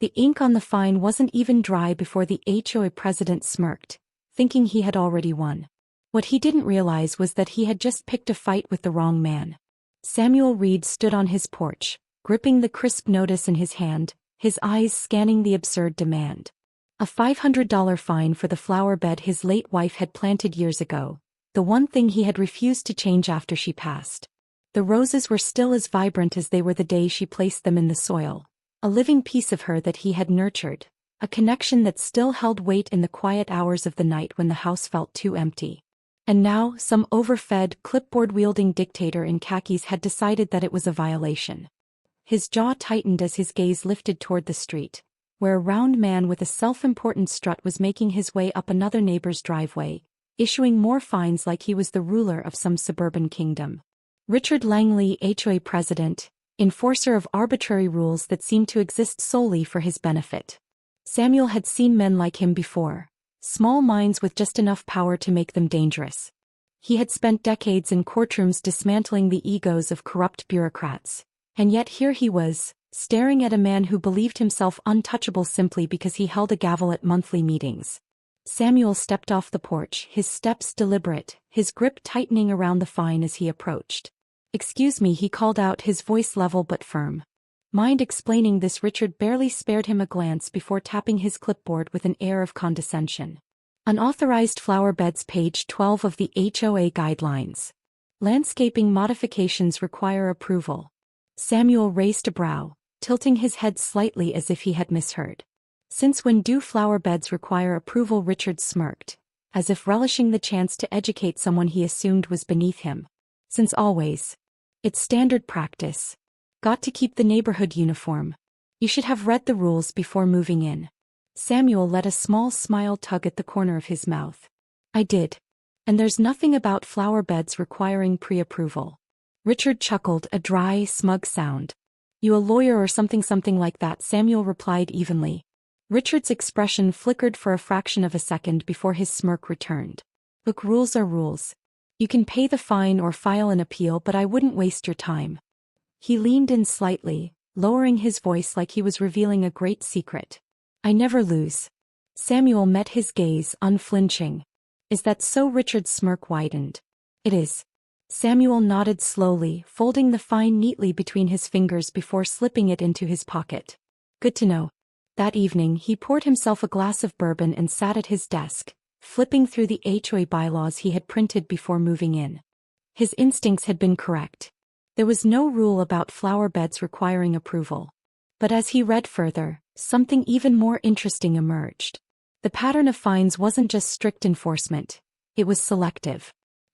The ink on the fine wasn't even dry before the HOA president smirked, thinking he had already won. What he didn't realize was that he had just picked a fight with the wrong man. Samuel Reed stood on his porch, gripping the crisp notice in his hand, his eyes scanning the absurd demand. A $500 fine for the flower bed his late wife had planted years ago, the one thing he had refused to change after she passed. The roses were still as vibrant as they were the day she placed them in the soil, a living piece of her that he had nurtured, a connection that still held weight in the quiet hours of the night when the house felt too empty. And now, some overfed, clipboard-wielding dictator in khakis had decided that it was a violation. His jaw tightened as his gaze lifted toward the street, where a round man with a self-important strut was making his way up another neighbor's driveway, issuing more fines like he was the ruler of some suburban kingdom. Richard Langley, HOA president, enforcer of arbitrary rules that seemed to exist solely for his benefit. Samuel had seen men like him before, small minds with just enough power to make them dangerous. He had spent decades in courtrooms dismantling the egos of corrupt bureaucrats, and yet here he was, staring at a man who believed himself untouchable simply because he held a gavel at monthly meetings. Samuel stepped off the porch, his steps deliberate, his grip tightening around the fine as he approached. "Excuse me," he called out, his voice level but firm. Mind explaining this? Richard barely spared him a glance before tapping his clipboard with an air of condescension. Unauthorized flower beds, page 12 of the HOA guidelines. Landscaping modifications require approval. Samuel raised a brow, tilting his head slightly as if he had misheard. Since when do flower beds require approval? Richard smirked, as if relishing the chance to educate someone he assumed was beneath him. Since always. It's standard practice. Got to keep the neighborhood uniform. You should have read the rules before moving in. Samuel let a small smile tug at the corner of his mouth. I did. And there's nothing about flower beds requiring pre-approval. Richard chuckled, a dry, smug sound. You a lawyer or something like that? Samuel replied evenly. Richard's expression flickered for a fraction of a second before his smirk returned. Look, rules are rules. You can pay the fine or file an appeal, but I wouldn't waste your time. He leaned in slightly, lowering his voice like he was revealing a great secret. I never lose. Samuel met his gaze, unflinching. Is that so? Richard's smirk widened. It is. Samuel nodded slowly, folding the fine neatly between his fingers before slipping it into his pocket. Good to know. That evening he poured himself a glass of bourbon and sat at his desk, flipping through the HOA bylaws he had printed before moving in. His instincts had been correct. There was no rule about flower beds requiring approval. But as he read further, something even more interesting emerged. The pattern of fines wasn't just strict enforcement, it was selective.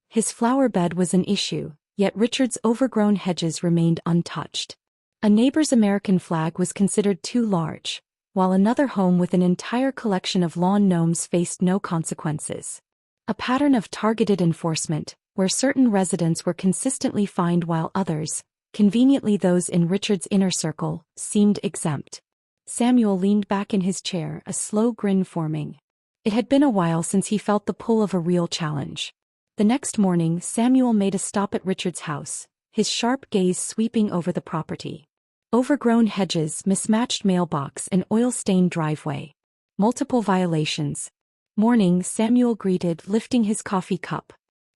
His flower bed was an issue, yet Richard's overgrown hedges remained untouched. A neighbor's American flag was considered too large, while another home with an entire collection of lawn gnomes faced no consequences. A pattern of targeted enforcement, where certain residents were consistently fined while others, conveniently those in Richard's inner circle, seemed exempt. Samuel leaned back in his chair, a slow grin forming. It had been a while since he felt the pull of a real challenge. The next morning, Samuel made a stop at Richard's house, his sharp gaze sweeping over the property. Overgrown hedges, mismatched mailbox, and oil-stained driveway. Multiple violations. Morning, Samuel greeted, lifting his coffee cup.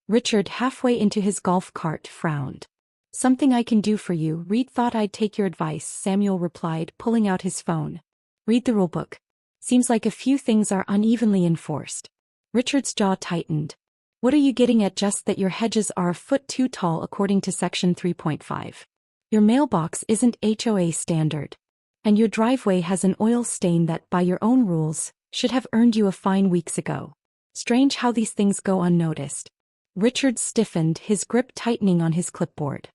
Richard, halfway into his golf cart, frowned. Something I can do for you? Reed thought I'd take your advice, Samuel replied, pulling out his phone. Read the rulebook. Seems like a few things are unevenly enforced. Richard's jaw tightened. What are you getting at? Just that your hedges are a foot too tall according to section 3.5. Your mailbox isn't HOA standard. And your driveway has an oil stain that, by your own rules, should have earned you a fine weeks ago. Strange how these things go unnoticed. Richard stiffened, his grip tightening on his clipboard.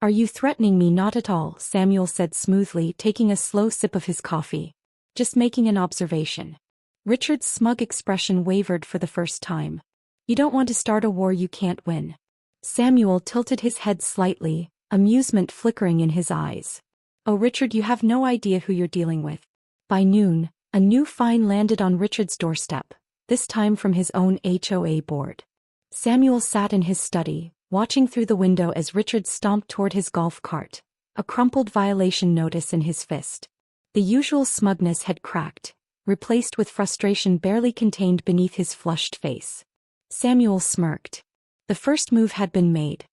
Are you threatening me? Not at all, Samuel said smoothly, taking a slow sip of his coffee. Just making an observation. Richard's smug expression wavered for the first time. You don't want to start a war you can't win. Samuel tilted his head slightly, amusement flickering in his eyes. Oh, Richard, you have no idea who you're dealing with. By noon, a new fine landed on Richard's doorstep, this time from his own HOA board. Samuel sat in his study, watching through the window as Richard stomped toward his golf cart, a crumpled violation notice in his fist. The usual smugness had cracked, replaced with frustration barely contained beneath his flushed face. Samuel smirked. The first move had been made.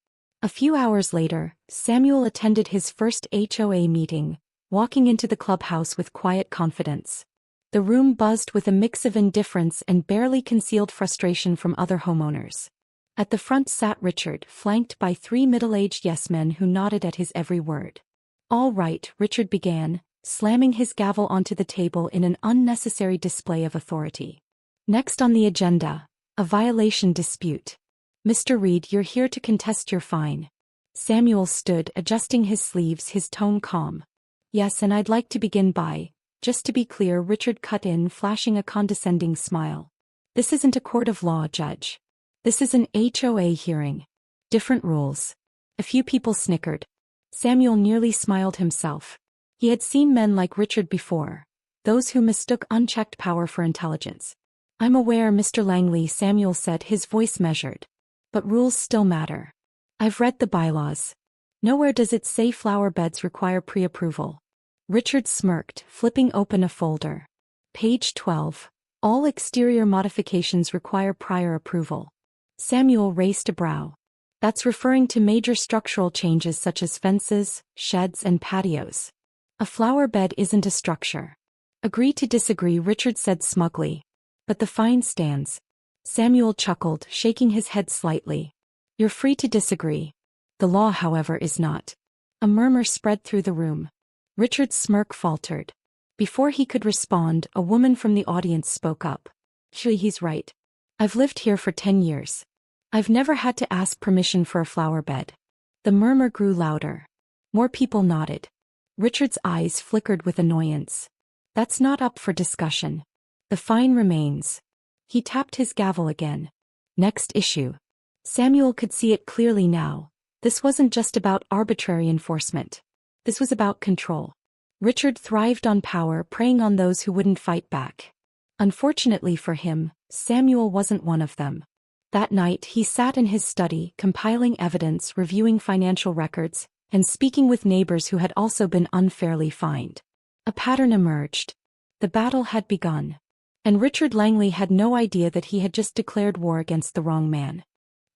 A few hours later, Samuel attended his first HOA meeting, walking into the clubhouse with quiet confidence. The room buzzed with a mix of indifference and barely concealed frustration from other homeowners. At the front sat Richard, flanked by 3 middle-aged yes-men who nodded at his every word. "All right," Richard began, slamming his gavel onto the table in an unnecessary display of authority. "Next on the agenda, a violation dispute. Mr. Reed, you're here to contest your fine." Samuel stood, adjusting his sleeves, his tone calm. "Yes, and I'd like to begin by, just to be clear," Richard cut in, flashing a condescending smile. "This isn't a court of law, Judge. This is an HOA hearing. Different rules." A few people snickered. Samuel nearly smiled himself. He had seen men like Richard before, those who mistook unchecked power for intelligence. "I'm aware, Mr. Langley," Samuel said, his voice measured. "But rules still matter. I've read the bylaws. Nowhere does it say flower beds require pre-approval." Richard smirked, flipping open a folder. "Page 12. All exterior modifications require prior approval." Samuel raised a brow. "That's referring to major structural changes such as fences, sheds, and patios. A flower bed isn't a structure." "Agree to disagree," Richard said smugly. "But the fine stands." Samuel chuckled, shaking his head slightly. "You're free to disagree. The law, however, is not." A murmur spread through the room. Richard's smirk faltered. Before he could respond, a woman from the audience spoke up. "He's right. I've lived here for 10 years. I've never had to ask permission for a flower bed." The murmur grew louder. More people nodded. Richard's eyes flickered with annoyance. "That's not up for discussion. The fine remains." He tapped his gavel again. "Next issue." Samuel could see it clearly now. This wasn't just about arbitrary enforcement. This was about control. Richard thrived on power, preying on those who wouldn't fight back. Unfortunately for him, Samuel wasn't one of them. That night, he sat in his study, compiling evidence, reviewing financial records, and speaking with neighbors who had also been unfairly fined. A pattern emerged. The battle had begun. And Richard Langley had no idea that he had just declared war against the wrong man.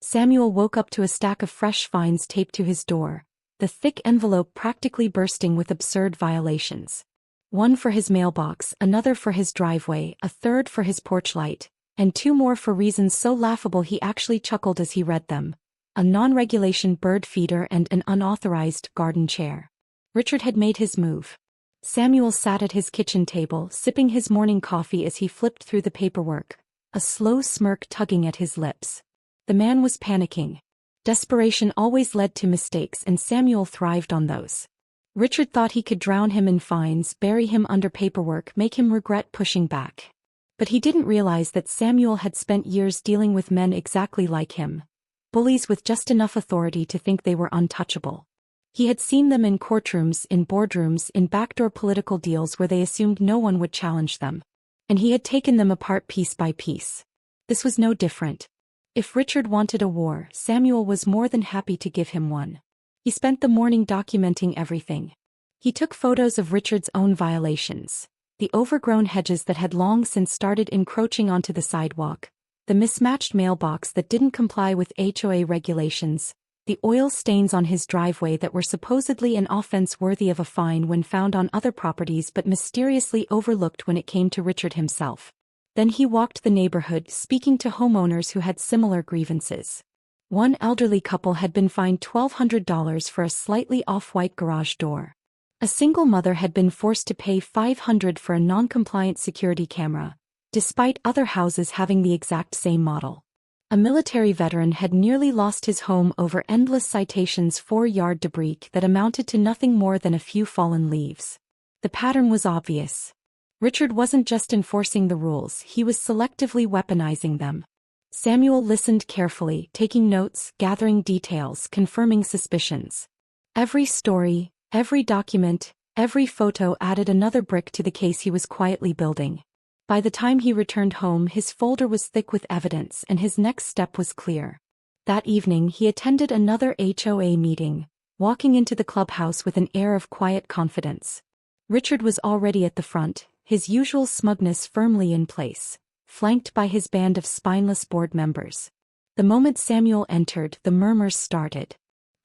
Samuel woke up to a stack of fresh fines taped to his door, the thick envelope practically bursting with absurd violations. One for his mailbox, another for his driveway, a third for his porch light, and 2 more for reasons so laughable he actually chuckled as he read them: a non-regulation bird feeder and an unauthorized garden chair. Richard had made his move. Samuel sat at his kitchen table, sipping his morning coffee as he flipped through the paperwork, a slow smirk tugging at his lips. The man was panicking. Desperation always led to mistakes, and Samuel thrived on those. Richard thought he could drown him in fines, bury him under paperwork, make him regret pushing back. But he didn't realize that Samuel had spent years dealing with men exactly like him, bullies with just enough authority to think they were untouchable. He had seen them in courtrooms, in boardrooms, in backdoor political deals where they assumed no one would challenge them. And he had taken them apart piece by piece. This was no different. If Richard wanted a war, Samuel was more than happy to give him one. He spent the morning documenting everything. He took photos of Richard's own violations: the overgrown hedges that had long since started encroaching onto the sidewalk, the mismatched mailbox that didn't comply with HOA regulations, the oil stains on his driveway that were supposedly an offense worthy of a fine when found on other properties but mysteriously overlooked when it came to Richard himself. Then he walked the neighborhood, speaking to homeowners who had similar grievances. One elderly couple had been fined $1,200 for a slightly off-white garage door. A single mother had been forced to pay $500 for a non-compliant security camera, despite other houses having the exact same model. A military veteran had nearly lost his home over endless citations, 4-yard debris that amounted to nothing more than a few fallen leaves. The pattern was obvious. Richard wasn't just enforcing the rules, he was selectively weaponizing them. Samuel listened carefully, taking notes, gathering details, confirming suspicions. Every story, every document, every photo added another brick to the case he was quietly building. By the time he returned home, his folder was thick with evidence, and his next step was clear. That evening, he attended another HOA meeting, walking into the clubhouse with an air of quiet confidence. Richard was already at the front, his usual smugness firmly in place, flanked by his band of spineless board members. The moment Samuel entered, the murmurs started.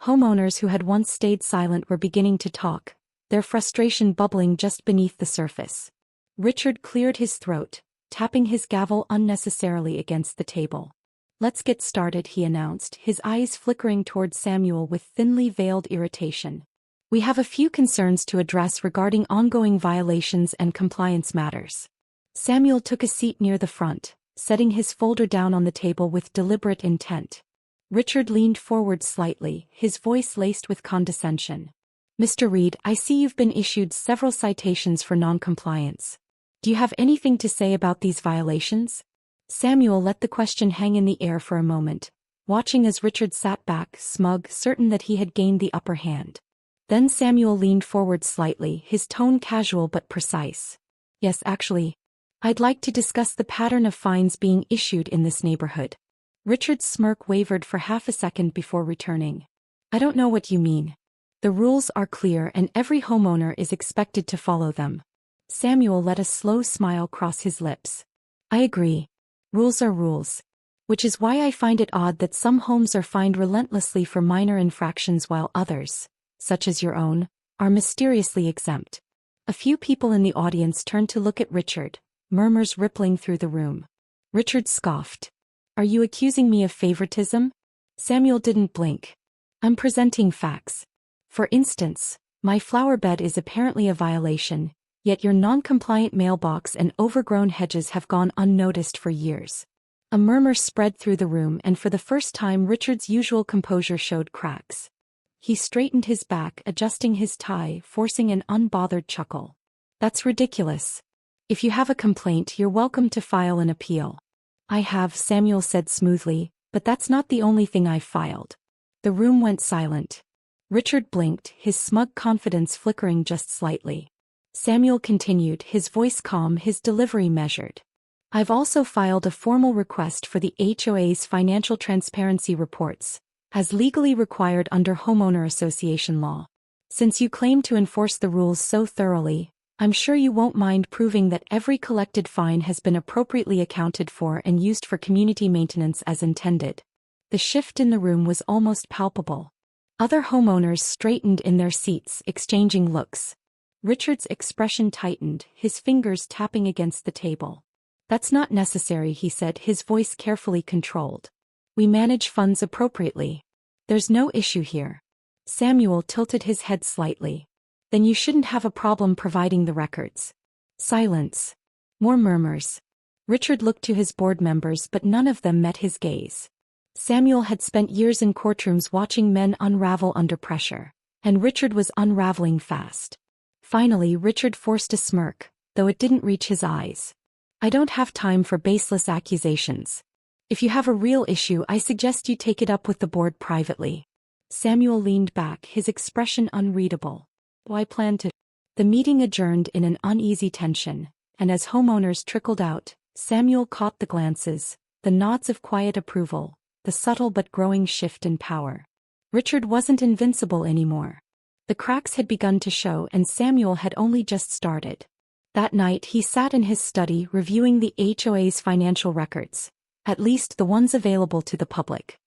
Homeowners who had once stayed silent were beginning to talk, their frustration bubbling just beneath the surface. Richard cleared his throat, tapping his gavel unnecessarily against the table. "Let's get started," he announced, his eyes flickering toward Samuel with thinly veiled irritation. "We have a few concerns to address regarding ongoing violations and compliance matters." Samuel took a seat near the front, setting his folder down on the table with deliberate intent. Richard leaned forward slightly, his voice laced with condescension. "Mr. Reed, I see you've been issued several citations for non-compliance. Do you have anything to say about these violations?" Samuel let the question hang in the air for a moment, watching as Richard sat back, smug, certain that he had gained the upper hand. Then Samuel leaned forward slightly, his tone casual but precise. "Yes, actually, I'd like to discuss the pattern of fines being issued in this neighborhood." Richard's smirk wavered for half a second before returning. "I don't know what you mean. The rules are clear and every homeowner is expected to follow them." Samuel let a slow smile cross his lips. "I agree. Rules are rules. Which is why I find it odd that some homes are fined relentlessly for minor infractions while others, such as your own, are mysteriously exempt." A few people in the audience turned to look at Richard, murmurs rippling through the room. Richard scoffed. "Are you accusing me of favoritism?" Samuel didn't blink. "I'm presenting facts. For instance, my flower bed is apparently a violation, yet your non-compliant mailbox and overgrown hedges have gone unnoticed for years." A murmur spread through the room, and for the first time Richard's usual composure showed cracks. He straightened his back, adjusting his tie, forcing an unbothered chuckle. "That's ridiculous. If you have a complaint, you're welcome to file an appeal." "I have," Samuel said smoothly, "but that's not the only thing I've filed." The room went silent. Richard blinked, his smug confidence flickering just slightly. Samuel continued, his voice calm, his delivery measured. "I've also filed a formal request for the HOA's financial transparency reports, as legally required under homeowner association law. Since you claim to enforce the rules so thoroughly, I'm sure you won't mind proving that every collected fine has been appropriately accounted for and used for community maintenance as intended." The shift in the room was almost palpable. Other homeowners straightened in their seats, exchanging looks. Richard's expression tightened, his fingers tapping against the table. "That's not necessary," he said, his voice carefully controlled. "We manage funds appropriately. There's no issue here." Samuel tilted his head slightly. "Then you shouldn't have a problem providing the records." Silence. More murmurs. Richard looked to his board members, but none of them met his gaze. Samuel had spent years in courtrooms watching men unravel under pressure, and Richard was unraveling fast. Finally, Richard forced a smirk, though it didn't reach his eyes. "I don't have time for baseless accusations. If you have a real issue, I suggest you take it up with the board privately." Samuel leaned back, his expression unreadable. "I plan to." The meeting adjourned in an uneasy tension, and as homeowners trickled out, Samuel caught the glances, the nods of quiet approval, the subtle but growing shift in power. Richard wasn't invincible anymore. The cracks had begun to show, and Samuel had only just started. That night he sat in his study reviewing the HOA's financial records, at least the ones available to the public.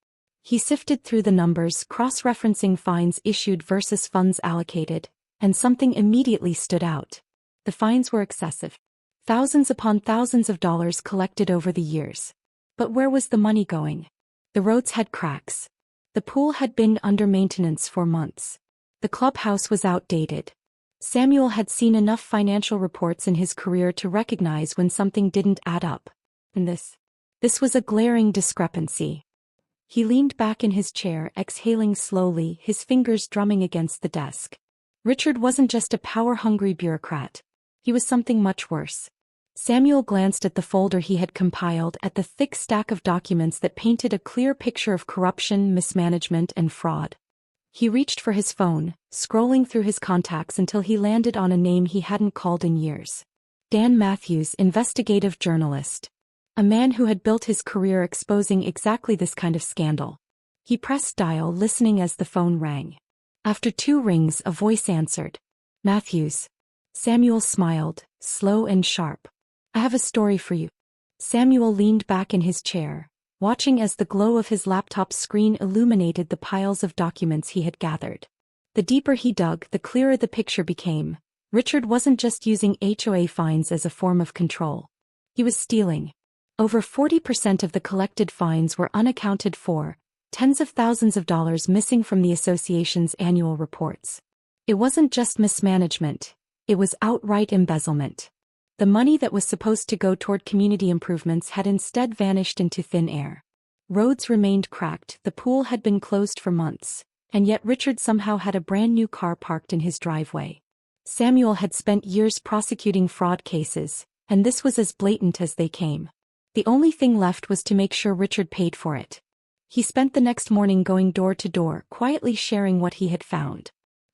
He sifted through the numbers, cross-referencing fines issued versus funds allocated, and something immediately stood out. The fines were excessive. Thousands upon thousands of dollars collected over the years. But where was the money going? The roads had cracks. The pool had been under maintenance for months. The clubhouse was outdated. Samuel had seen enough financial reports in his career to recognize when something didn't add up. And this was a glaring discrepancy. He leaned back in his chair, exhaling slowly, his fingers drumming against the desk. Richard wasn't just a power-hungry bureaucrat. He was something much worse. Samuel glanced at the folder he had compiled, at the thick stack of documents that painted a clear picture of corruption, mismanagement, and fraud. He reached for his phone, scrolling through his contacts until he landed on a name he hadn't called in years. Dan Matthews, investigative journalist. A man who had built his career exposing exactly this kind of scandal. He pressed dial, listening as the phone rang. After 2 rings, a voice answered. "Matthews." Samuel smiled, slow and sharp. I have a story for you. Samuel leaned back in his chair, watching as the glow of his laptop screen illuminated the piles of documents he had gathered. The deeper he dug, the clearer the picture became. Richard wasn't just using HOA fines as a form of control. He was stealing. Over 40% of the collected fines were unaccounted for, tens of thousands of dollars missing from the association's annual reports. It wasn't just mismanagement, it was outright embezzlement. The money that was supposed to go toward community improvements had instead vanished into thin air. Roads remained cracked, the pool had been closed for months, and yet Richard somehow had a brand new car parked in his driveway. Samuel had spent years prosecuting fraud cases, and this was as blatant as they came. The only thing left was to make sure Richard paid for it. He spent the next morning going door to door, quietly sharing what he had found.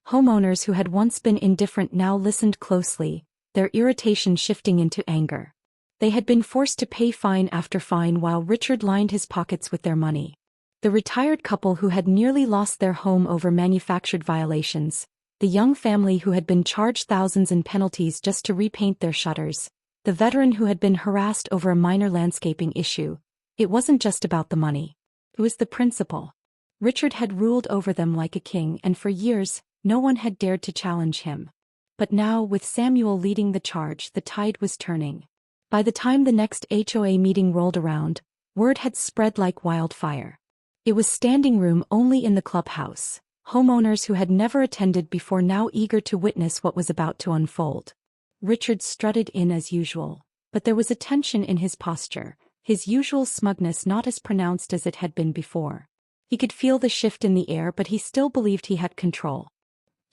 Homeowners who had once been indifferent now listened closely, their irritation shifting into anger. They had been forced to pay fine after fine while Richard lined his pockets with their money. The retired couple who had nearly lost their home over manufactured violations, the young family who had been charged thousands in penalties just to repaint their shutters, the veteran who had been harassed over a minor landscaping issue. It wasn't just about the money. It was the principle. Richard had ruled over them like a king, and for years, no one had dared to challenge him. But now, with Samuel leading the charge, the tide was turning. By the time the next HOA meeting rolled around, word had spread like wildfire. It was standing room only in the clubhouse. Homeowners who had never attended before now eager to witness what was about to unfold. Richard strutted in as usual, but there was a tension in his posture, his usual smugness not as pronounced as it had been before. He could feel the shift in the air, but he still believed he had control.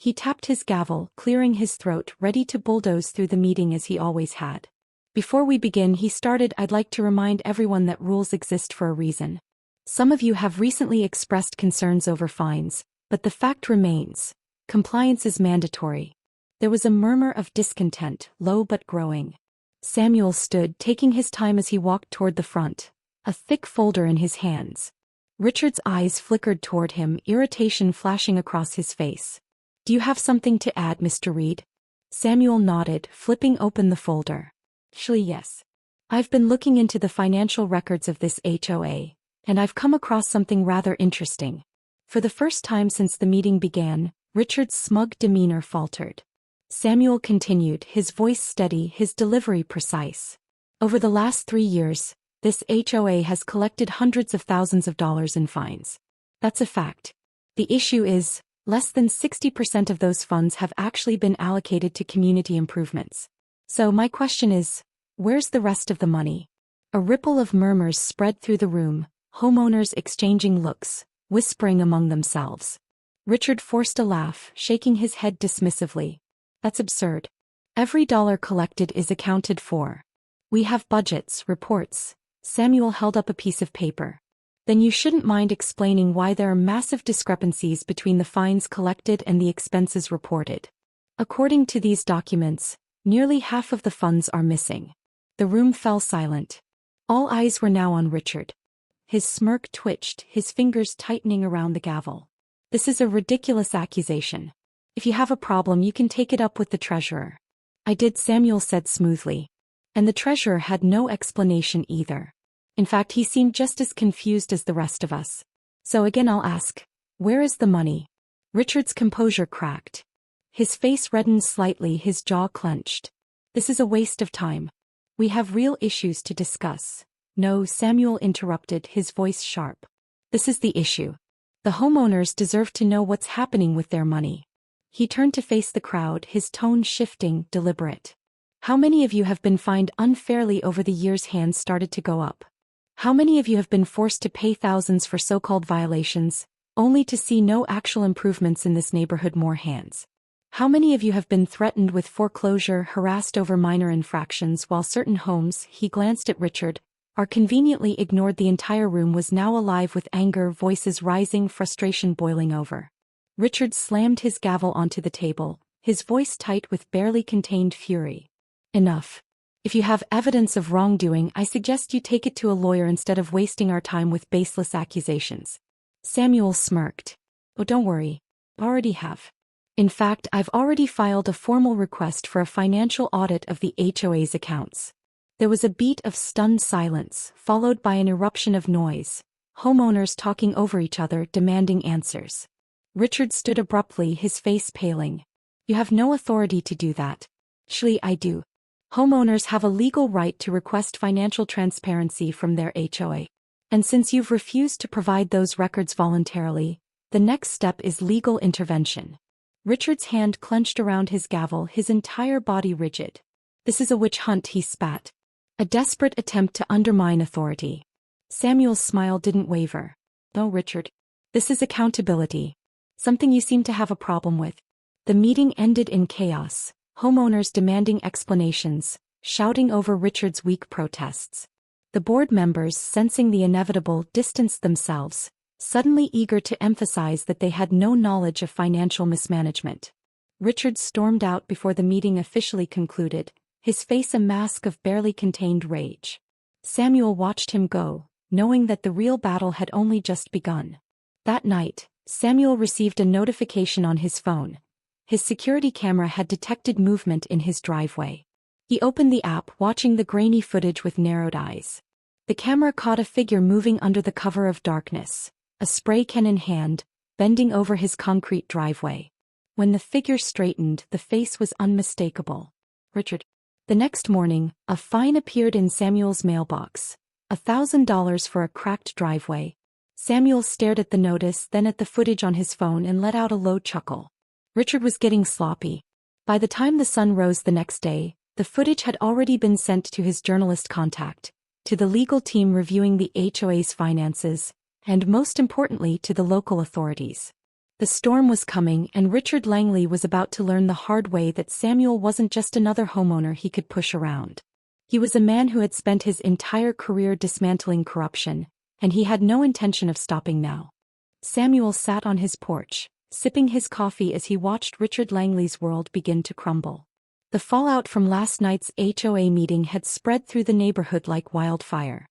He tapped his gavel, clearing his throat, ready to bulldoze through the meeting as he always had. Before we begin, he started, I'd like to remind everyone that rules exist for a reason. Some of you have recently expressed concerns over fines, but the fact remains. Compliance is mandatory. There was a murmur of discontent, low but growing. Samuel stood, taking his time as he walked toward the front, a thick folder in his hands. Richard's eyes flickered toward him, irritation flashing across his face. Do you have something to add, Mr. Reed? Samuel nodded, flipping open the folder. Actually, yes. I've been looking into the financial records of this HOA, and I've come across something rather interesting. For the first time since the meeting began, Richard's smug demeanor faltered. Samuel continued, his voice steady, his delivery precise. Over the last 3 years, this HOA has collected hundreds of thousands of dollars in fines. That's a fact. The issue is, less than 60% of those funds have actually been allocated to community improvements. So my question is, where's the rest of the money? A ripple of murmurs spread through the room, homeowners exchanging looks, whispering among themselves. Richard forced a laugh, shaking his head dismissively. That's absurd. Every dollar collected is accounted for. We have budgets, reports. Samuel held up a piece of paper. Then you shouldn't mind explaining why there are massive discrepancies between the fines collected and the expenses reported. According to these documents, nearly half of the funds are missing. The room fell silent. All eyes were now on Richard. His smirk twitched, his fingers tightening around the gavel. This is a ridiculous accusation. If you have a problem, you can take it up with the treasurer. I did, Samuel said smoothly. And the treasurer had no explanation either. In fact, he seemed just as confused as the rest of us. So again I'll ask, where is the money? Richard's composure cracked. His face reddened slightly, his jaw clenched. This is a waste of time. We have real issues to discuss. No, Samuel interrupted, his voice sharp. This is the issue. The homeowners deserve to know what's happening with their money. He turned to face the crowd, his tone shifting, deliberate. How many of you have been fined unfairly over the years? Hands started to go up. How many of you have been forced to pay thousands for so-called violations, only to see no actual improvements in this neighborhood? More hands. How many of you have been threatened with foreclosure, harassed over minor infractions, while certain homes, he glanced at Richard, are conveniently ignored? The entire room was now alive with anger, voices rising, frustration boiling over. Richard slammed his gavel onto the table, his voice tight with barely contained fury. Enough. If you have evidence of wrongdoing, I suggest you take it to a lawyer instead of wasting our time with baseless accusations. Samuel smirked. Oh, don't worry. Already have. In fact, I've already filed a formal request for a financial audit of the HOA's accounts. There was a beat of stunned silence, followed by an eruption of noise, homeowners talking over each other demanding answers. Richard stood abruptly, his face paling. You have no authority to do that. Actually, I do. Homeowners have a legal right to request financial transparency from their HOA. And since you've refused to provide those records voluntarily, the next step is legal intervention. Richard's hand clenched around his gavel, his entire body rigid. This is a witch hunt, he spat. A desperate attempt to undermine authority. Samuel's smile didn't waver. No, Richard. This is accountability. Something you seem to have a problem with. The meeting ended in chaos, homeowners demanding explanations, shouting over Richard's weak protests. The board members, sensing the inevitable, distanced themselves, suddenly eager to emphasize that they had no knowledge of financial mismanagement. Richard stormed out before the meeting officially concluded, his face a mask of barely contained rage. Samuel watched him go, knowing that the real battle had only just begun. That night, Samuel received a notification on his phone. His security camera had detected movement in his driveway. He opened the app, watching the grainy footage with narrowed eyes. The camera caught a figure moving under the cover of darkness, a spray can in hand, bending over his concrete driveway. When the figure straightened, the face was unmistakable. Richard. The next morning, a fine appeared in Samuel's mailbox. $1,000 for a cracked driveway. Samuel stared at the notice, then at the footage on his phone and let out a low chuckle. Richard was getting sloppy. By the time the sun rose the next day, the footage had already been sent to his journalist contact, to the legal team reviewing the HOA's finances, and most importantly to the local authorities. The storm was coming, and Richard Langley was about to learn the hard way that Samuel wasn't just another homeowner he could push around. He was a man who had spent his entire career dismantling corruption, and he had no intention of stopping now. Samuel sat on his porch, sipping his coffee as he watched Richard Langley's world begin to crumble. The fallout from last night's HOA meeting had spread through the neighborhood like wildfire.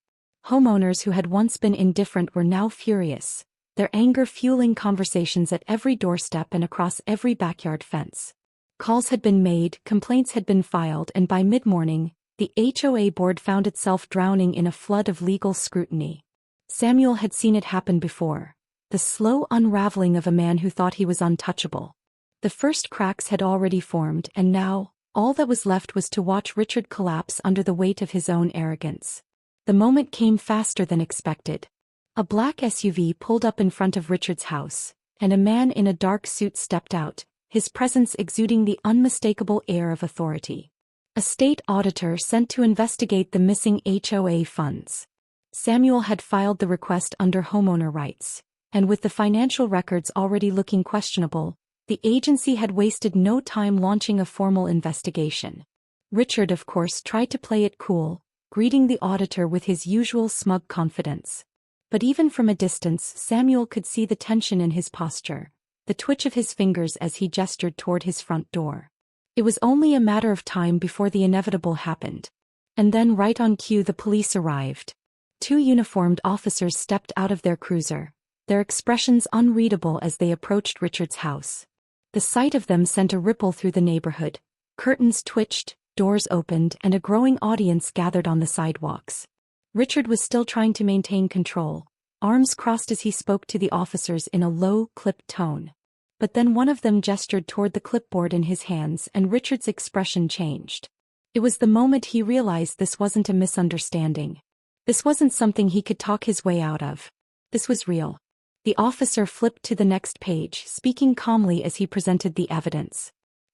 Homeowners who had once been indifferent were now furious, their anger fueling conversations at every doorstep and across every backyard fence. Calls had been made, complaints had been filed, and by mid-morning, the HOA board found itself drowning in a flood of legal scrutiny. Samuel had seen it happen before. The slow unraveling of a man who thought he was untouchable. The first cracks had already formed, and now, all that was left was to watch Richard collapse under the weight of his own arrogance. The moment came faster than expected. A black SUV pulled up in front of Richard's house, and a man in a dark suit stepped out, his presence exuding the unmistakable air of authority. A state auditor sent to investigate the missing HOA funds. Samuel had filed the request under homeowner rights. And with the financial records already looking questionable, the agency had wasted no time launching a formal investigation. Richard, of course, tried to play it cool, greeting the auditor with his usual smug confidence. But even from a distance, Samuel could see the tension in his posture, the twitch of his fingers as he gestured toward his front door. It was only a matter of time before the inevitable happened. And then right on cue the police arrived. 2 uniformed officers stepped out of their cruiser, their expressions unreadable as they approached Richard's house. The sight of them sent a ripple through the neighborhood. Curtains twitched, doors opened, and a growing audience gathered on the sidewalks. Richard was still trying to maintain control, arms crossed as he spoke to the officers in a low, clipped tone. But then one of them gestured toward the clipboard in his hands, and Richard's expression changed. It was the moment he realized this wasn't a misunderstanding. This wasn't something he could talk his way out of. This was real. The officer flipped to the next page, speaking calmly as he presented the evidence.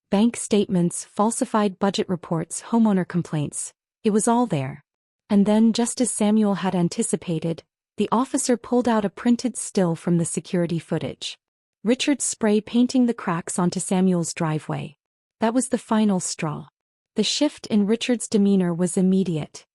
Bank statements, falsified budget reports, homeowner complaints. It was all there. And then, just as Samuel had anticipated, the officer pulled out a printed still from the security footage. Richard's spray painting the cracks onto Samuel's driveway. That was the final straw. The shift in Richard's demeanor was immediate.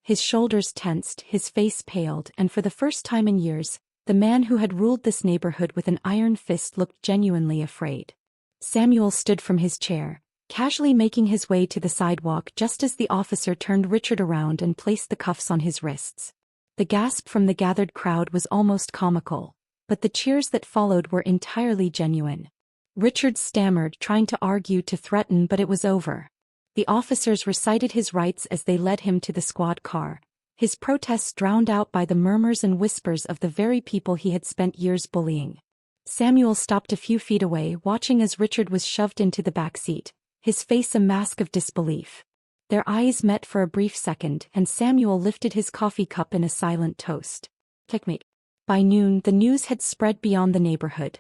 His shoulders tensed, his face paled, and for the first time in years, the man who had ruled this neighborhood with an iron fist looked genuinely afraid. Samuel stood from his chair, casually making his way to the sidewalk just as the officer turned Richard around and placed the cuffs on his wrists. The gasp from the gathered crowd was almost comical, but the cheers that followed were entirely genuine. Richard stammered, trying to argue, to threaten, but it was over. The officers recited his rights as they led him to the squad car, his protests drowned out by the murmurs and whispers of the very people he had spent years bullying. Samuel stopped a few feet away, watching as Richard was shoved into the back seat, his face a mask of disbelief. Their eyes met for a brief second, and Samuel lifted his coffee cup in a silent toast. Checkmate. By noon, the news had spread beyond the neighborhood.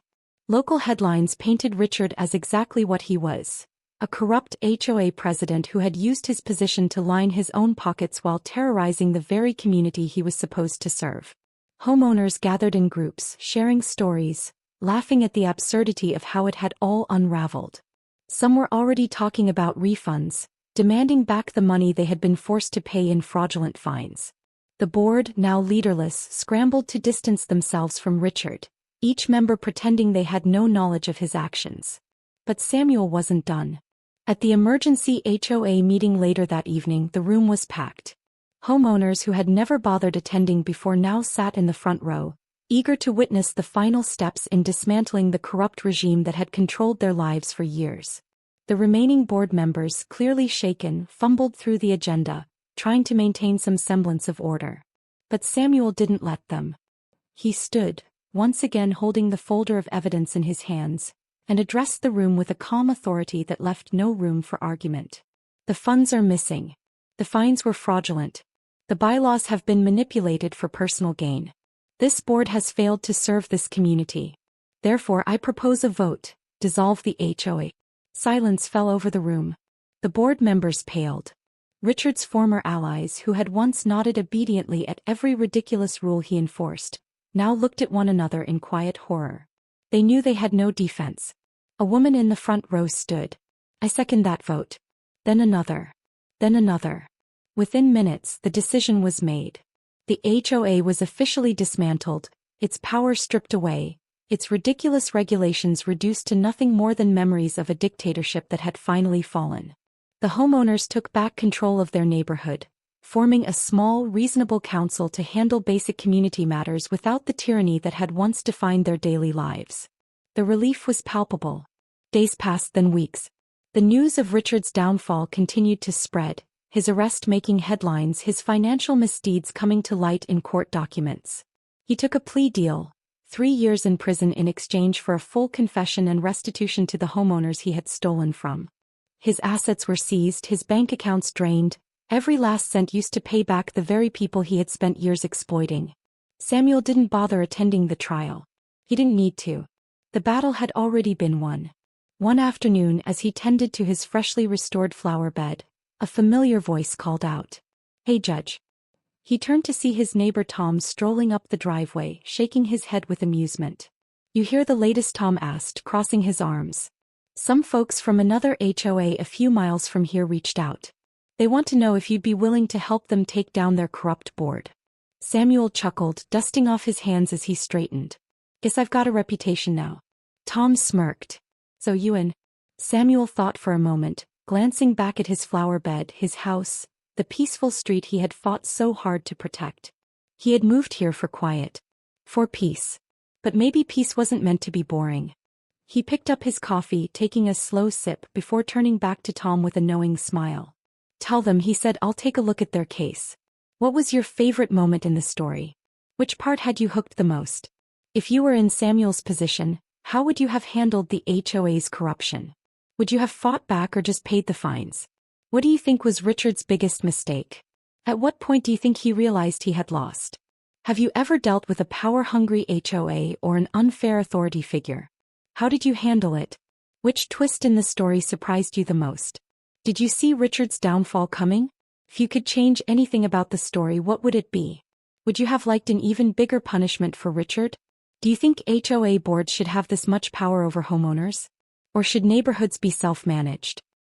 Local headlines painted Richard as exactly what he was: a corrupt HOA president who had used his position to line his own pockets while terrorizing the very community he was supposed to serve. Homeowners gathered in groups, sharing stories, laughing at the absurdity of how it had all unraveled. Some were already talking about refunds, demanding back the money they had been forced to pay in fraudulent fines. The board, now leaderless, scrambled to distance themselves from Richard, each member pretending they had no knowledge of his actions. But Samuel wasn't done. At the emergency HOA meeting later that evening, the room was packed. Homeowners who had never bothered attending before now sat in the front row, eager to witness the final steps in dismantling the corrupt regime that had controlled their lives for years. The remaining board members, clearly shaken, fumbled through the agenda, trying to maintain some semblance of order. But Samuel didn't let them. He stood, once again holding the folder of evidence in his hands, and addressed the room with a calm authority that left no room for argument. The funds are missing. The fines were fraudulent. The bylaws have been manipulated for personal gain. This board has failed to serve this community. Therefore, I propose a vote: dissolve the HOA. Silence fell over the room. The board members paled. Richard's former allies, who had once nodded obediently at every ridiculous rule he enforced, now looked at one another in quiet horror. They knew they had no defense. A woman in the front row stood. "I second that vote." Then another. Then another. Within minutes, the decision was made. The HOA was officially dismantled, its power stripped away, its ridiculous regulations reduced to nothing more than memories of a dictatorship that had finally fallen. The homeowners took back control of their neighborhood, forming a small, reasonable council to handle basic community matters without the tyranny that had once defined their daily lives. The relief was palpable. Days passed, then weeks. The news of Richard's downfall continued to spread, his arrest making headlines, his financial misdeeds coming to light in court documents. He took a plea deal, 3 years in prison in exchange for a full confession and restitution to the homeowners he had stolen from. His assets were seized, his bank accounts drained, every last cent used to pay back the very people he had spent years exploiting. Samuel didn't bother attending the trial. He didn't need to. The battle had already been won. One afternoon, as he tended to his freshly restored flower bed, a familiar voice called out, "Hey, Judge." He turned to see his neighbor Tom strolling up the driveway, shaking his head with amusement. "You hear the latest?" Tom asked, crossing his arms. "Some folks from another HOA a few miles from here reached out. They want to know if you'd be willing to help them take down their corrupt board." Samuel chuckled, dusting off his hands as he straightened. "Guess I've got a reputation now." Tom smirked. "So you and—" Samuel thought for a moment, glancing back at his flower bed, his house, the peaceful street he had fought so hard to protect. He had moved here for quiet. For peace. But maybe peace wasn't meant to be boring. He picked up his coffee, taking a slow sip before turning back to Tom with a knowing smile. "Tell them," he said, "I'll take a look at their case. What was your favorite moment in the story? Which part had you hooked the most? If you were in Samuel's position, how would you have handled the HOA's corruption? Would you have fought back or just paid the fines? What do you think was Richard's biggest mistake? At what point do you think he realized he had lost? Have you ever dealt with a power-hungry HOA or an unfair authority figure? How did you handle it? Which twist in the story surprised you the most? Did you see Richard's downfall coming? If you could change anything about the story, what would it be? Would you have liked an even bigger punishment for Richard? Do you think HOA boards should have this much power over homeowners? Or should neighborhoods be self-managed?